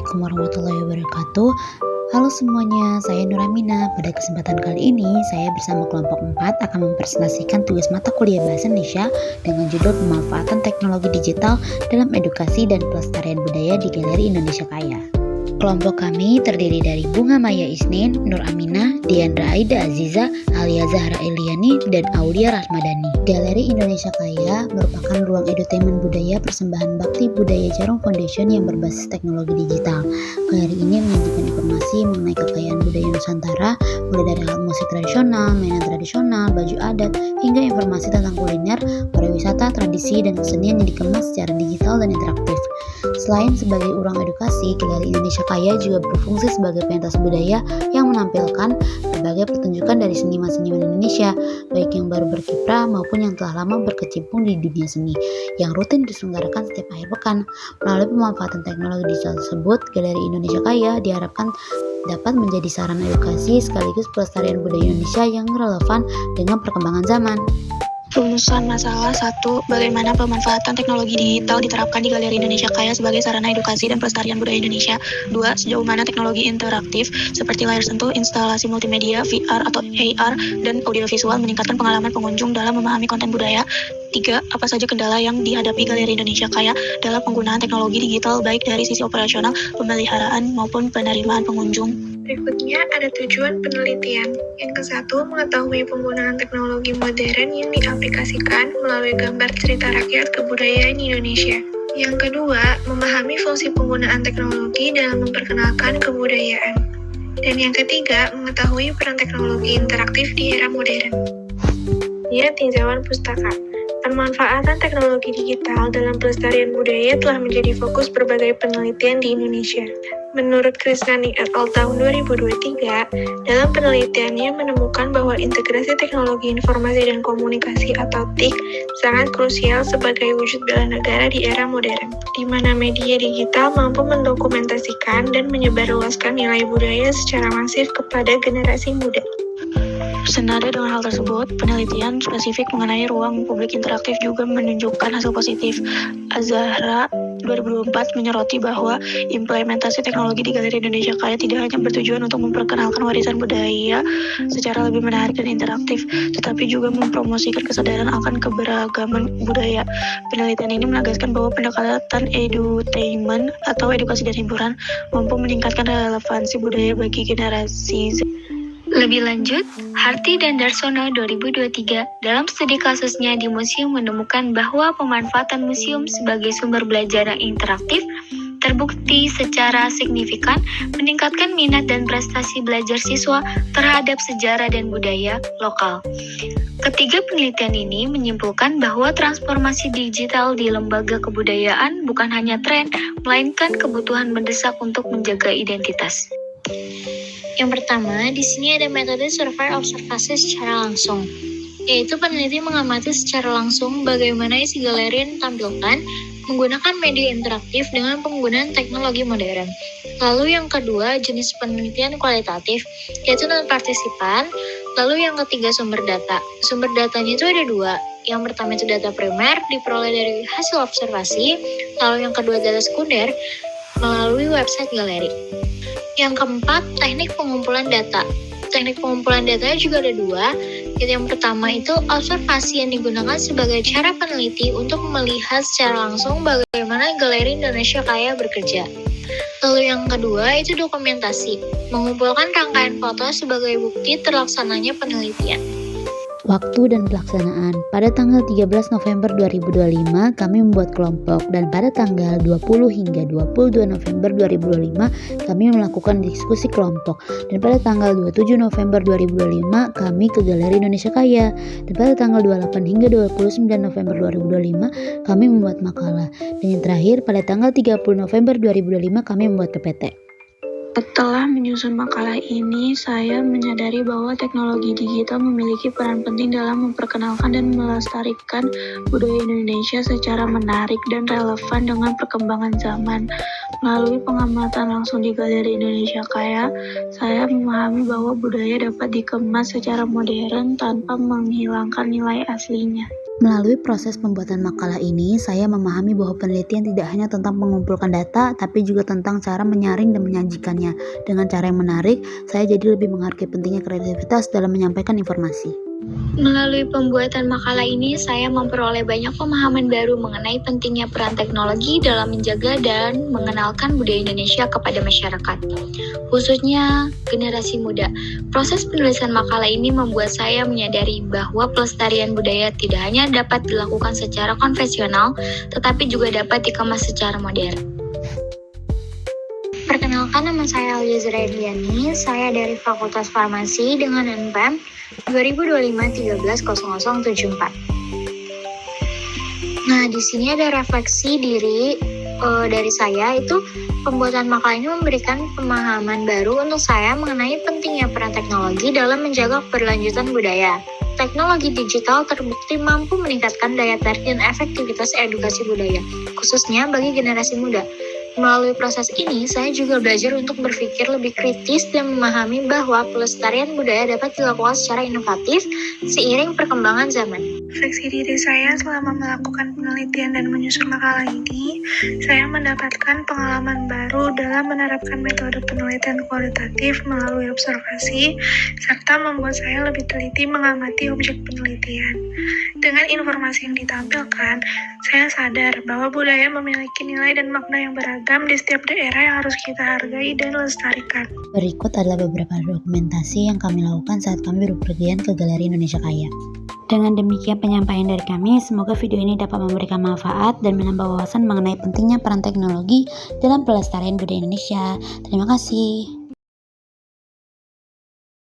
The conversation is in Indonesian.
Assalamualaikum warahmatullahi wabarakatuh. Halo semuanya, saya Nur Amina. Pada kesempatan kali ini, saya bersama kelompok 4 akan mempresentasikan tugas mata kuliah Bahasa Indonesia dengan judul Pemanfaatan Teknologi Digital dalam Edukasi dan Pelestarian Budaya di Galeri Indonesia Kaya. Kelompok kami terdiri dari Bunga Maya Isnin, Nur Aminah, Diandra Aida Aziza, Alia Zahra Eliani, dan Aulia Rahmadani. Galeri Indonesia Kaya merupakan ruang edutainment budaya persembahan Bakti Budaya Jarum Foundation yang berbasis teknologi digital. Galeri ini menyajikan informasi mengenai kekayaan budaya Nusantara, mulai dari alat musik tradisional, mainan tradisional, baju adat, hingga informasi tentang kuliner, pariwisata, tradisi, dan kesenian yang dikemas secara digital dan interaktif. Selain sebagai ruang edukasi, Galeri Indonesia Kaya juga berfungsi sebagai pentas budaya yang menampilkan berbagai pertunjukan dari seniman-seniman Indonesia, baik yang baru berkiprah maupun yang telah lama berkecimpung di dunia seni, yang rutin diselenggarakan setiap akhir pekan. Melalui pemanfaatan teknologi digital tersebut, Galeri Indonesia Kaya diharapkan dapat menjadi sarana edukasi sekaligus pelestarian budaya Indonesia yang relevan dengan perkembangan zaman. Rumusan masalah 1. Bagaimana pemanfaatan teknologi digital diterapkan di Galeri Indonesia Kaya sebagai sarana edukasi dan pelestarian budaya Indonesia. 2. Sejauh mana teknologi interaktif seperti layar sentuh, instalasi multimedia, VR atau AR, dan audiovisual meningkatkan pengalaman pengunjung dalam memahami konten budaya. 3. Apa saja kendala yang dihadapi Galeri Indonesia Kaya dalam penggunaan teknologi digital baik dari sisi operasional, pemeliharaan, maupun penerimaan pengunjung. Berikutnya ada tujuan penelitian. Yang ke-1, mengetahui penggunaan teknologi modern yang diaplikasikan melalui gambar cerita rakyat kebudayaan Indonesia. Yang kedua, memahami fungsi penggunaan teknologi dalam memperkenalkan kebudayaan. Dan yang ketiga, mengetahui peran teknologi interaktif di era modern. Lihat tinjauan pustaka. Pemanfaatan teknologi digital dalam pelestarian budaya telah menjadi fokus berbagai penelitian di Indonesia. Menurut Krisnani et al. Tahun 2023, dalam penelitiannya menemukan bahwa integrasi teknologi informasi dan komunikasi atau TIK sangat krusial sebagai wujud bela negara di era modern, di mana media digital mampu mendokumentasikan dan menyebarluaskan nilai budaya secara masif kepada generasi muda. Senada dengan hal tersebut, penelitian spesifik mengenai ruang publik interaktif juga menunjukkan hasil positif. Azahra 2024 menyoroti bahwa implementasi teknologi di Galeri Indonesia Kaya tidak hanya bertujuan untuk memperkenalkan warisan budaya secara lebih menarik dan interaktif, tetapi juga mempromosikan kesadaran akan keberagaman budaya. Penelitian ini menegaskan bahwa pendekatan edutainment atau edukasi dan hiburan mampu meningkatkan relevansi budaya bagi generasi Z. Lebih lanjut, Harti dan Darsono 2023 dalam studi kasusnya di museum menemukan bahwa pemanfaatan museum sebagai sumber belajar yang interaktif terbukti secara signifikan meningkatkan minat dan prestasi belajar siswa terhadap sejarah dan budaya lokal. Ketiga penelitian ini menyimpulkan bahwa transformasi digital di lembaga kebudayaan bukan hanya tren, melainkan kebutuhan mendesak untuk menjaga identitas. Yang pertama, di sini ada metode survei observasi secara langsung, yaitu peneliti mengamati secara langsung bagaimana isi galeri yang ditampilkan menggunakan media interaktif dengan penggunaan teknologi modern. Lalu yang kedua, jenis penelitian kualitatif, yaitu non-partisipan. Lalu yang ketiga, sumber data. Sumber datanya itu ada dua. Yang pertama itu data primer, diperoleh dari hasil observasi. Lalu yang kedua, data sekunder, melalui website galeri. Yang keempat, teknik pengumpulan data. Teknik pengumpulan datanya juga ada dua. Yang pertama itu observasi yang digunakan sebagai cara peneliti untuk melihat secara langsung bagaimana Galeri Indonesia Kaya bekerja. Lalu yang kedua itu dokumentasi, mengumpulkan rangkaian foto sebagai bukti terlaksananya penelitian. Waktu dan pelaksanaan. Pada tanggal 13 November 2025, kami membuat kelompok, dan pada tanggal 20 hingga 22 November 2025, kami melakukan diskusi kelompok. Dan pada tanggal 27 November 2025, kami ke Galeri Indonesia Kaya. Dan pada tanggal 28 hingga 29 November 2025, kami membuat makalah. Dan yang terakhir, pada tanggal 30 November 2025, kami membuat PPT. Setelah menyusun makalah ini, saya menyadari bahwa teknologi digital memiliki peran penting dalam memperkenalkan dan melestarikan budaya Indonesia secara menarik dan relevan dengan perkembangan zaman. Melalui pengamatan langsung di Galeri Indonesia Kaya, saya memahami bahwa budaya dapat dikemas secara modern tanpa menghilangkan nilai aslinya. Melalui proses pembuatan makalah ini, saya memahami bahwa penelitian tidak hanya tentang mengumpulkan data, tapi juga tentang cara menyaring dan menyajikannya. Dengan cara yang menarik, saya jadi lebih menghargai pentingnya kreativitas dalam menyampaikan informasi. Melalui pembuatan makalah ini, saya memperoleh banyak pemahaman baru mengenai pentingnya peran teknologi dalam menjaga dan mengenalkan budaya Indonesia kepada masyarakat, khususnya generasi muda. Proses penulisan makalah ini membuat saya menyadari bahwa pelestarian budaya tidak hanya dapat dilakukan secara konvensional, tetapi juga dapat dikemas secara modern. Perkenalkan, nama saya Aljazra Edliani, saya dari Fakultas Farmasi dengan NPM 2025-130074. Nah, di sini ada refleksi diri dari saya, itu pembuatan makalah ini memberikan pemahaman baru untuk saya mengenai pentingnya peran teknologi dalam menjaga keberlanjutan budaya. Teknologi digital terbukti mampu meningkatkan daya tarik dan efektivitas edukasi budaya, khususnya bagi generasi muda. Melalui proses ini, saya juga belajar untuk berpikir lebih kritis dan memahami bahwa pelestarian budaya dapat dilakukan secara inovatif seiring perkembangan zaman. Refleksi diri saya selama melakukan penelitian dan menyusun makalah ini, saya mendapatkan pengalaman baru dalam menerapkan metode penelitian kualitatif melalui observasi, serta membuat saya lebih teliti mengamati objek penelitian. Dengan informasi yang ditampilkan, saya sadar bahwa budaya memiliki nilai dan makna yang beragam di setiap daerah yang harus kita hargai dan lestarikan. Berikut adalah beberapa dokumentasi yang kami lakukan saat kami berpergian ke Galeri Indonesia Kaya. Dengan demikian penyampaian dari kami, semoga video ini dapat memberikan manfaat dan menambah wawasan mengenai pentingnya peran teknologi dalam pelestarian budaya Indonesia. Terima kasih.